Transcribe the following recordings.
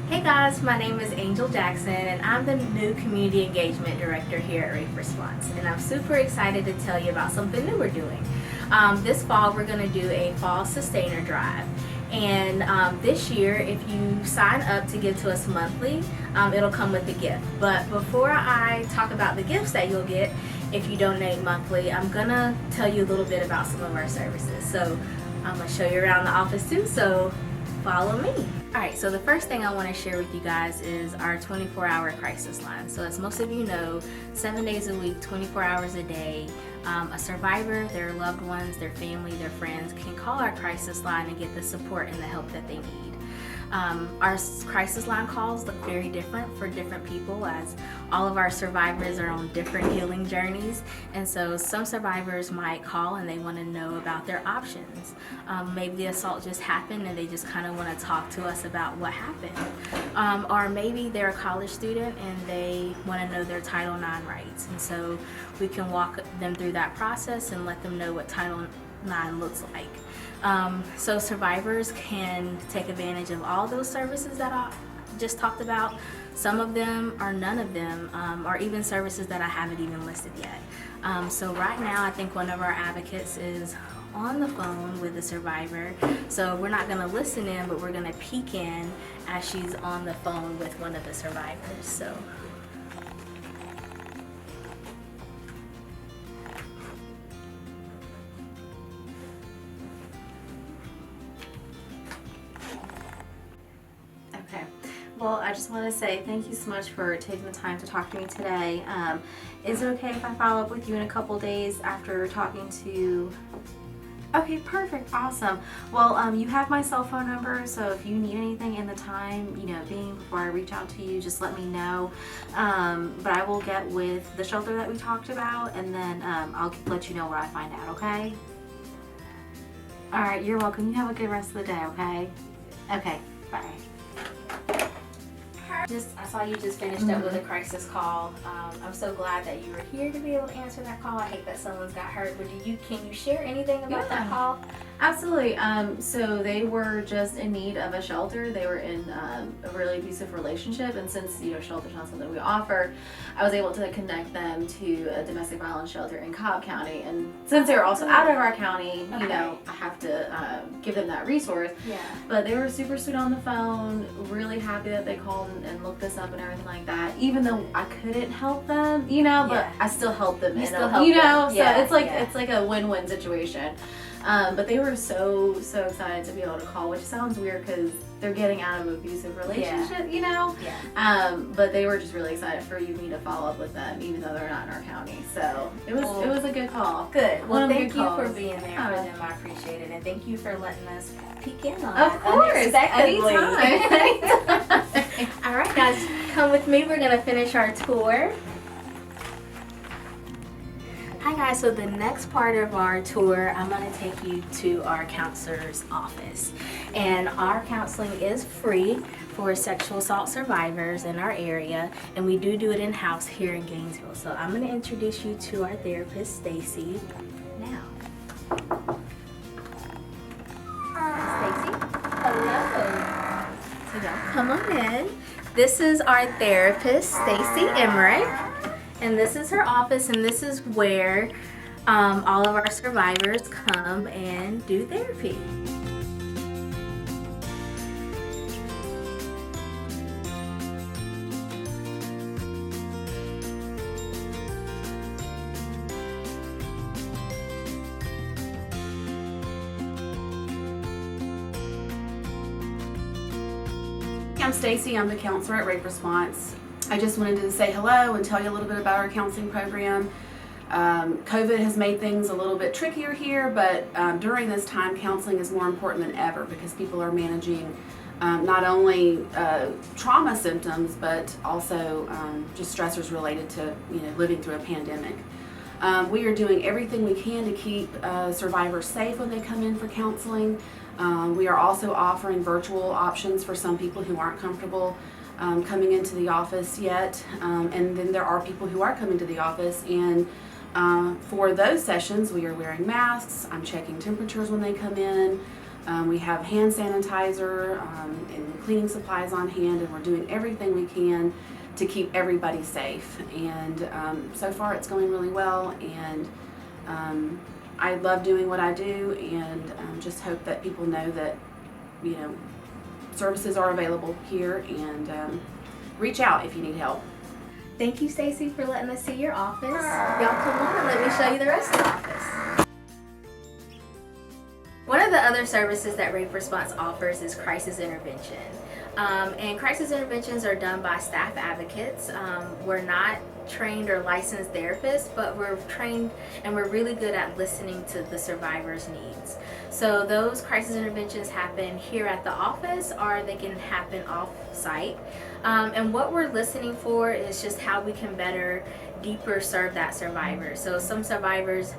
Hey guys, my name is Angel Jackson and I'm the new Community Engagement Director here at Rape Response, and I'm super excited to tell you about something new we're doing. This fall we're going to do a fall sustainer drive, and this year if you sign up to give to us monthly, it'll come with a gift. But before I talk about the gifts that you'll get if you donate monthly, I'm going to tell you a little bit about some of our services. So I'm going to show you around the office too, so follow me. Alright, so the first thing I want to share with you guys is our 24-hour crisis line. So as most of you know, 7 days a week, 24 hours a day, a survivor, their loved ones, their family, their friends can call our crisis line and get the support and the help that they need. Our crisis line calls look very different for different people, as all of our survivors are on different healing journeys, and so some survivors might call and they want to know about their options. Maybe the assault just happened and they just kind of want to talk to us about what happened. Or maybe they're a college student and they want to know their Title IX rights, and so we can walk them through that process and let them know what Title IX looks like. So survivors can take advantage of all those services that I just talked about. Some of them or none of them, or even services that I haven't even listed yet. So right now I think one of our advocates is on the phone with the survivor. So we're not going to listen in, but we're going to peek in as she's on the phone with one of the survivors. So Okay. Well, I just want to say thank you so much for taking the time to talk to me today. Is it okay if I follow up with you in a couple days after talking to... Okay, perfect, awesome. Well, you have my cell phone number, so if you need anything in the time, being before I reach out to you, just let me know. But I will get with the shelter that we talked about, and then I'll let you know what I find out, okay? All right, you're welcome. You have a good rest of the day, okay? Okay, bye. I saw you just finished up with a crisis call. I'm so glad that you were here to be able to answer that call. I hate that someone's got hurt, but can you share anything about that call? Absolutely. So they were just in need of a shelter. They were in a really abusive relationship, and since shelter's not something we offer, I was able to connect them to a domestic violence shelter in Cobb County. And since they were also out of our county, I have to give them that resource. Yeah. But they were super sweet on the phone. Really happy that they called and looked this up and everything like that. Even though I couldn't help them, but I still helped them. So it's like a win-win situation. But they were so excited to be able to call, which sounds weird because they're getting out of an abusive relationship, but they were just really excited for me to follow up with them, even though they're not in our county. So it was a good call. Good. Well, thank you for being there for them. I appreciate it, and thank you for letting us peek in on it. Of course, anytime. All right, guys, come with me. We're gonna finish our tour. Hi guys, so the next part of our tour, I'm going to take you to our counselor's office. And our counseling is free for sexual assault survivors in our area, and we do it in-house here in Gainesville. So I'm going to introduce you to our therapist, Stacy, now. Stacy, hello. So y'all come on in. This is our therapist, Stacy Emmerich. And this is her office, and this is where all of our survivors come and do therapy. I'm Stacy. I'm the counselor at Rape Response. I just wanted to say hello and tell you a little bit about our counseling program. COVID has made things a little bit trickier here, but during this time, counseling is more important than ever because people are managing not only trauma symptoms, but also just stressors related to living through a pandemic. We are doing everything we can to keep survivors safe when they come in for counseling. We are also offering virtual options for some people who aren't comfortable coming into the office yet, and then there are people who are coming to the office, and for those sessions we are wearing masks. I'm checking temperatures when they come in. We have hand sanitizer and cleaning supplies on hand, and we're doing everything we can to keep everybody safe. And so far it's going really well, and I love doing what I do, and just hope that people know that, services are available here, and reach out if you need help. Thank you, Stacy, for letting us see your office. Y'all come on and let me show you the rest of the office. One of the other services that Rape Response offers is crisis intervention. And crisis interventions are done by staff advocates. We're not trained or licensed therapists, but we're trained and we're really good at listening to the survivor's needs. So those crisis interventions happen here at the office, or they can happen off-site. And what we're listening for is just how we can better, deeper serve that survivor. So some survivors,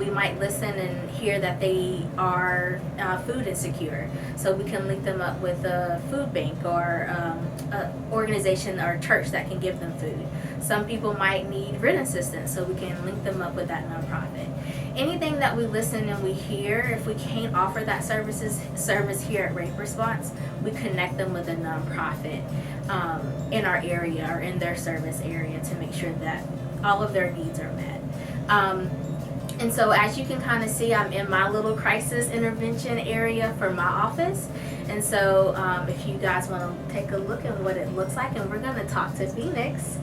we might listen and hear that they are food insecure. So we can link them up with a food bank or an organization or a church that can give them food. Some people might need rent assistance, so we can link them up with that nonprofit. Anything that we listen and we hear, if we can't offer that service here at Rape Response, we connect them with a nonprofit in our area or in their service area to make sure that all of their needs are met. And so as you can kind of see, I'm in my little crisis intervention area for my office. And so if you guys want to take a look at what it looks like, and we're going to talk to Phoenix,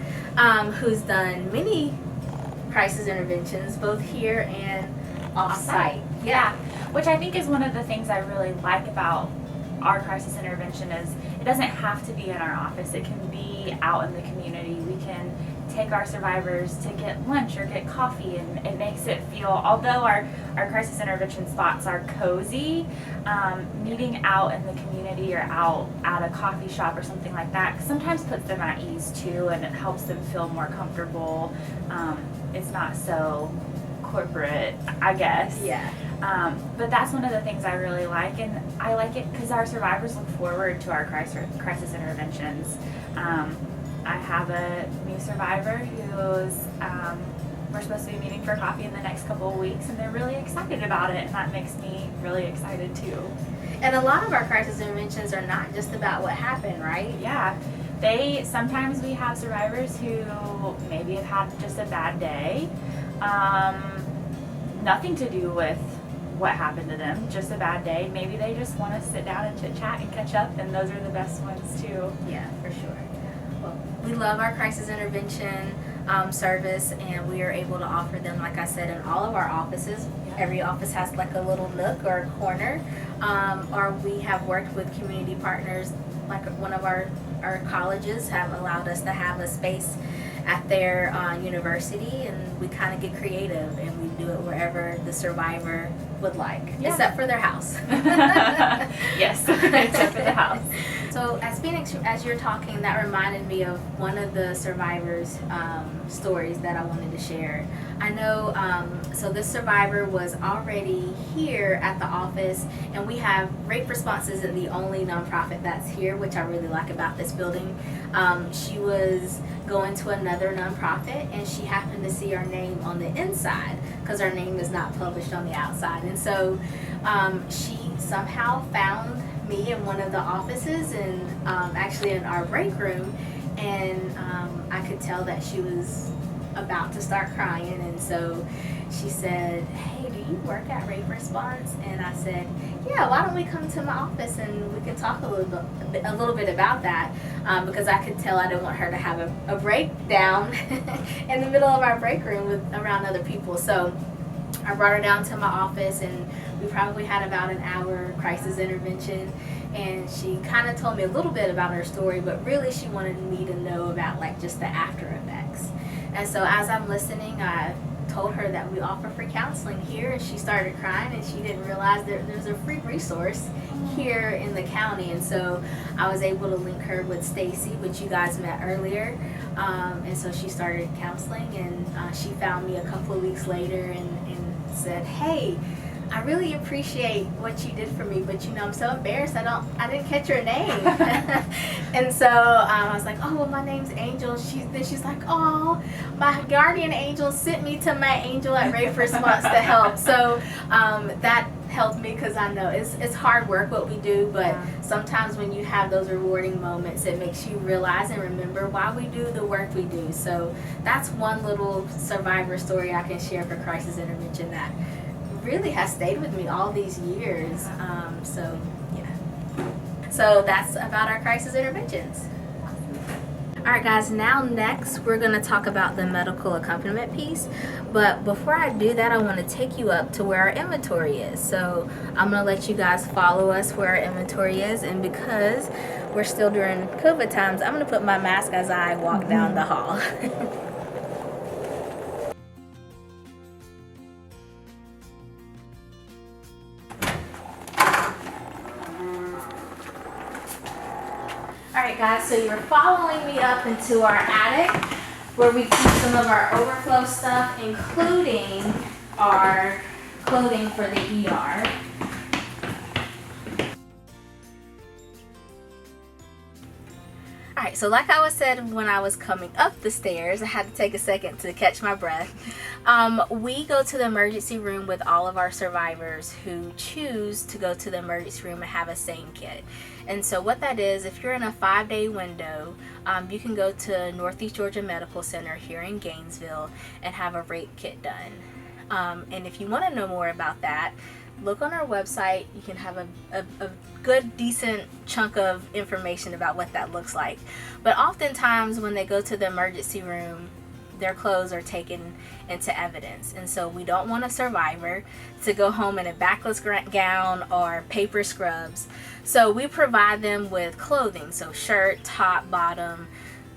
who's done many crisis interventions, both here and off-site. Yeah, which I think is one of the things I really like about our crisis intervention is it doesn't have to be in our office. It can be out in the community. We can take our survivors to get lunch or get coffee, and it makes it feel, although our crisis intervention spots are cozy, meeting out in the community or out at a coffee shop or something like that sometimes puts them at ease too, and it helps them feel more comfortable. It's not so corporate, I guess. Yeah. But that's one of the things I really like, and I like it because our survivors look forward to our crisis interventions. I have a new survivor who's we're supposed to be meeting for coffee in the next couple of weeks, and they're really excited about it, and that makes me really excited too. And a lot of our crisis interventions are not just about what happened, right? Yeah. Sometimes we have survivors who maybe have had just a bad day, nothing to do with what happened to them, just a bad day. Maybe they just want to sit down and chit chat and catch up, and those are the best ones too. Yeah, for sure. Well, we love our crisis intervention service, and we are able to offer them, like I said, in all of our offices. Yeah. Every office has like a little nook or a corner, or we have worked with community partners, like one of our colleges have allowed us to have a space at their university, and we kind of get creative and we do it wherever the survivor would like, except for their house. Yes, except for the house. So as Phoenix, as you're talking, that reminded me of one of the survivors' stories that I wanted to share. I know, so this survivor was already here at the office, and we have Rape Response isn't the only nonprofit that's here, which I really like about this building. She was going to another nonprofit, and she happened to see our name on the inside because our name is not published on the outside. And so she somehow found me in one of the offices, and actually in our break room, and I could tell that she was about to start crying. And so she said, "Hey, do you work at Rape Response?" And I said, "Yeah, why don't we come to my office and we could talk a little bit about that," because I could tell I didn't want her to have a breakdown in the middle of our break room around other people. So I brought her down to my office, and we probably had about an hour crisis intervention, and she kind of told me a little bit about her story, but really she wanted me to know about like just the after effects. And so as I'm listening, I told her that we offer free counseling here, and she started crying, and she didn't realize there's a free resource here in the county. And so I was able to link her with Stacy, which you guys met earlier, and so she started counseling, and she found me a couple of weeks later and said, "Hey, I really appreciate what you did for me, but I'm so embarrassed I didn't catch your name." And so I was like, "Oh, well, my name's Angel." She's like, "Oh, my guardian angel sent me to my angel at Rape Response to help." So that helped me because I know it's hard work what we do, but sometimes when you have those rewarding moments, it makes you realize and remember why we do the work we do. So that's one little survivor story I can share for crisis intervention that really has stayed with me all these years. So yeah. So that's about our crisis interventions. Alright guys, now next we're going to talk about the medical accompaniment piece, but before I do that I want to take you up to where our inventory is. So I'm going to let you guys follow us where our inventory is, and because we're still during COVID times, I'm going to put my mask as I walk down the hall. Alright guys, so you're following me up into our attic where we keep some of our overflow stuff, including our clothing for the ER. Alright, so like I was said when I was coming up the stairs, I had to take a second to catch my breath. We go to the emergency room with all of our survivors who choose to go to the emergency room and have a SANE kit. And so what that is, if you're in a 5-day window, you can go to Northeast Georgia Medical Center here in Gainesville and have a rape kit done. And if you want to know more about that, look on our website. You can have a good, decent chunk of information about what that looks like. But oftentimes when they go to the emergency room, their clothes are taken into evidence, and so we don't want a survivor to go home in a backless gown or paper scrubs. So we provide them with clothing, so shirt, top, bottom,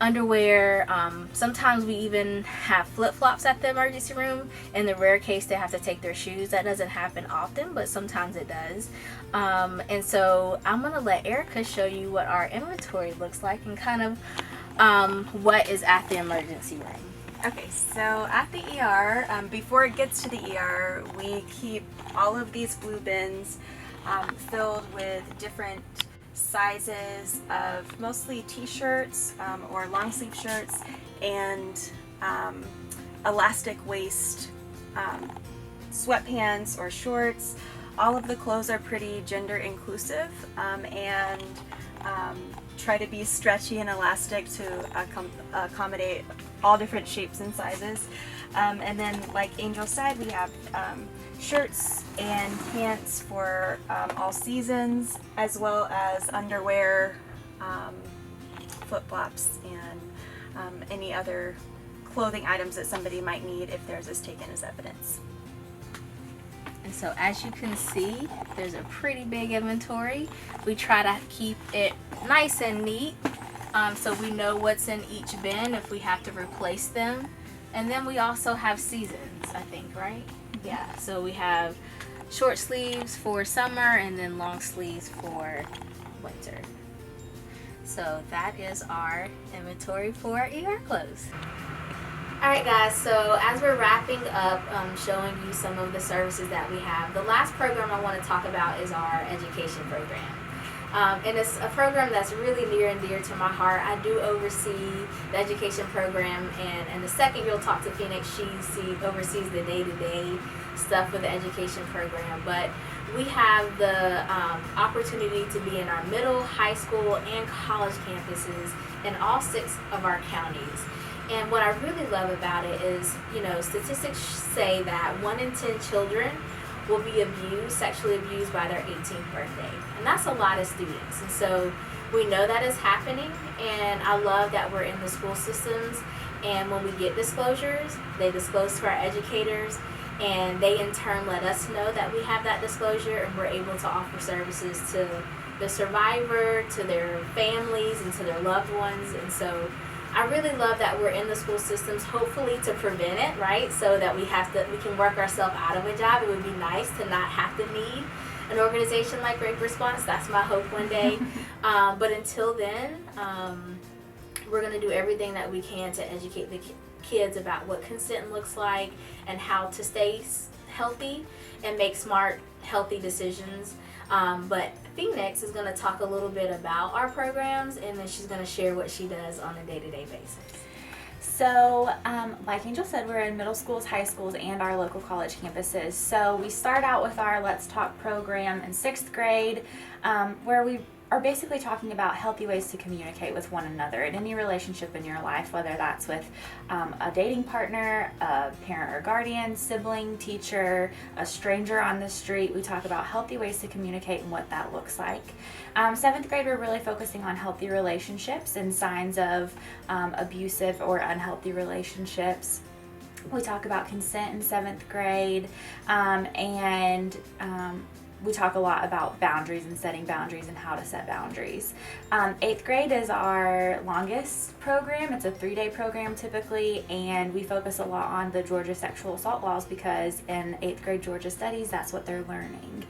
underwear. Sometimes we even have flip-flops at the emergency room. In the rare case they have to take their shoes. That doesn't happen often, but sometimes it does. And so I'm gonna let Erica show you what our inventory looks like and kind of what is at the emergency room. Okay, so at the ER, before it gets to the ER, we keep all of these blue bins filled with different sizes of mostly t-shirts or long sleeve shirts and elastic waist sweatpants or shorts. All of the clothes are pretty gender inclusive and try to be stretchy and elastic to accommodate all different shapes and sizes. And then, like Angel said, we have shirts and pants for all seasons, as well as underwear, flip-flops, and any other clothing items that somebody might need if theirs is taken as evidence. And so as you can see, there's a pretty big inventory. We try to keep it nice and neat so we know what's in each bin if we have to replace them. And then we also have seasons, I think, right? Yeah, so we have short sleeves for summer and then long sleeves for winter. So that is our inventory for ER clothes. Alright guys, so as we're wrapping up showing you some of the services that we have, the last program I want to talk about is our education program. And it's a program that's really near and dear to my heart. I do oversee the education program, and in a second you'll talk to Phoenix. She oversees the day-to-day stuff with the education program. But we have the opportunity to be in our middle, high school, and college campuses in all 6 of our counties. And what I really love about it is, you know, statistics say that 1 in 10 children will be sexually abused by their 18th birthday. And that's a lot of students. And so we know that is happening, and I love that we're in the school systems, and when we get disclosures, they disclose to our educators, and they in turn let us know that we have that disclosure, and we're able to offer services to the survivor, to their families, and to their loved ones. And so I really love that we're in the school systems, hopefully to prevent it, right? So that we can work ourselves out of a job. It would be nice to not have to need an organization like Rape Response. That's my hope one day. But until then, we're going to do everything that we can to educate the kids about what consent looks like and how to stay healthy and make smart, healthy decisions. But Phoenix is going to talk a little bit about our programs, and then she's going to share what she does on a day-to-day basis. So, like Angel said, we're in middle schools, high schools, and our local college campuses. So we start out with our Let's Talk program in 6th grade, where we are basically talking about healthy ways to communicate with one another in any relationship in your life, whether that's with a dating partner, a parent or guardian, sibling, teacher, a stranger on the street. We talk about healthy ways to communicate and what that looks like. 7th grade, we're really focusing on healthy relationships and signs of abusive or unhealthy relationships. We talk about consent in 7th grade, and we talk a lot about boundaries and setting boundaries and how to set boundaries. 8th grade is our longest program. It's a 3-day program typically, and we focus a lot on the Georgia sexual assault laws because in 8th grade Georgia studies, that's what they're learning.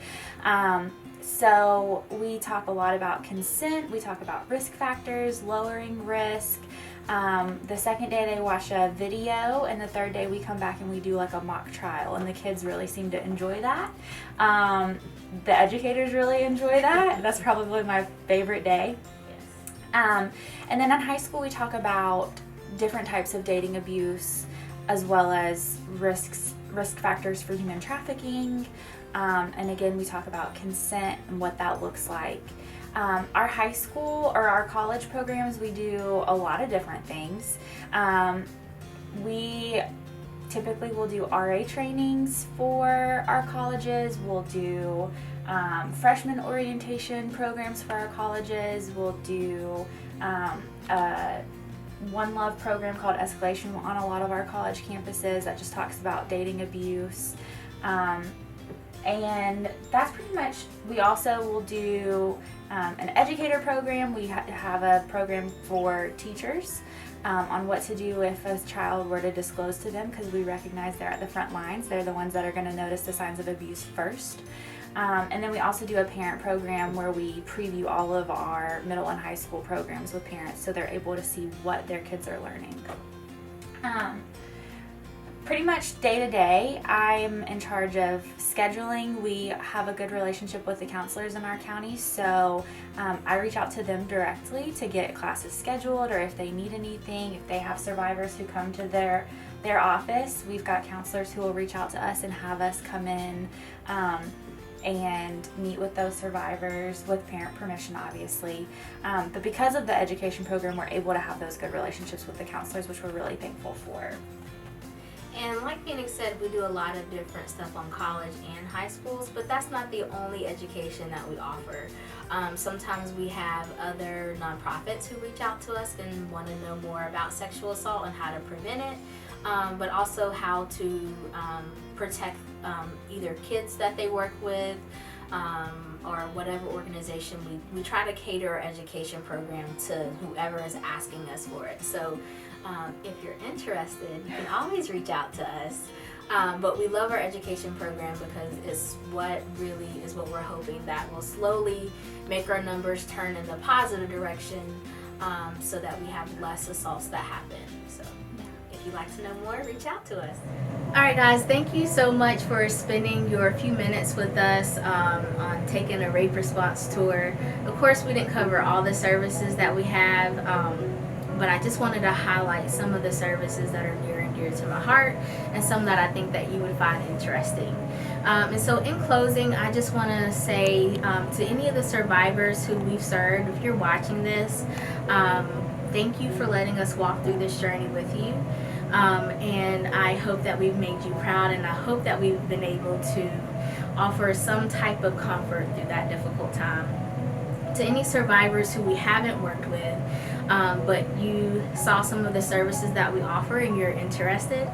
So we talk a lot about consent, we talk about risk factors, lowering risk. The second day they watch a video, and the third day we come back and we do like a mock trial, and the kids really seem to enjoy that. The educators really enjoy that. That's probably my favorite day. Yes. And then in high school we talk about different types of dating abuse, as well as risk factors for human trafficking. And again, we talk about consent and what that looks like. Our high school or our college programs, we do a lot of different things. We typically will do RA trainings for our colleges. We'll do freshman orientation programs for our colleges. We'll do a One Love program called Escalation on a lot of our college campuses that just talks about dating abuse. And that's pretty much, we also will do an educator program. We have a program for teachers on what to do if a child were to disclose to them, because we recognize they're at the front lines. They're the ones that are going to notice the signs of abuse first. And then we also do a parent program where we preview all of our middle and high school programs with parents so they're able to see what their kids are learning. Pretty much day to day, I'm in charge of scheduling. We have a good relationship with the counselors in our county, so I reach out to them directly to get classes scheduled, or if they need anything, if they have survivors who come to their office, we've got counselors who will reach out to us and have us come in and meet with those survivors with parent permission, obviously. But because of the education program, we're able to have those good relationships with the counselors, which we're really thankful for. And like Phoenix said, we do a lot of different stuff on college and high schools, but that's not the only education that we offer. Sometimes we have other nonprofits who reach out to us and want to know more about sexual assault and how to prevent it, but also how to protect either kids that they work with, or whatever organization. We try to cater our education program to whoever is asking us for it. So if you're interested, you can always reach out to us. But we love our education program because it's what really is what we're hoping that will slowly make our numbers turn in the positive direction, so that we have less assaults that happen. So if you'd like to know more, reach out to us. All right, guys, thank you so much for spending your few minutes with us on taking a rape response tour. Of course, we didn't cover all the services that we have, but I just wanted to highlight some of the services that are near and dear to my heart, and some that I think that you would find interesting. And so in closing, I just want to say to any of the survivors who we've served, if you're watching this, thank you for letting us walk through this journey with you. And I hope that we've made you proud, and I hope that we've been able to offer some type of comfort through that difficult time. To any survivors who we haven't worked with, but you saw some of the services that we offer and you're interested,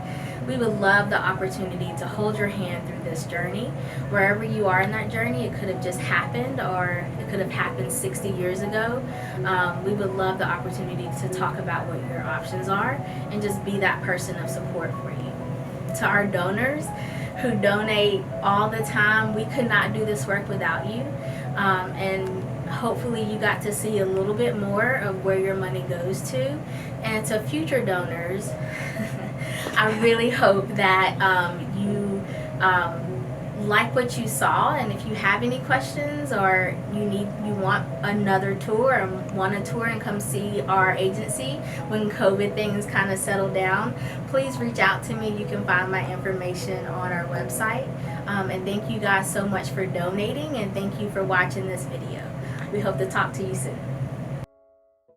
we would love the opportunity to hold your hand through this journey. Wherever you are in that journey, it could have just happened, or it could have happened 60 years ago. We would love the opportunity to talk about what your options are and just be that person of support for you. To our donors who donate all the time, we could not do this work without you. And hopefully you got to see a little bit more of where your money goes to. And to future donors, I really hope that you like what you saw, and if you have any questions or you want another tour and want a tour and come see our agency when COVID things kind of settle down, please reach out to me. You can find my information on our website. And thank you guys so much for donating, and thank you for watching this video. We hope to talk to you soon.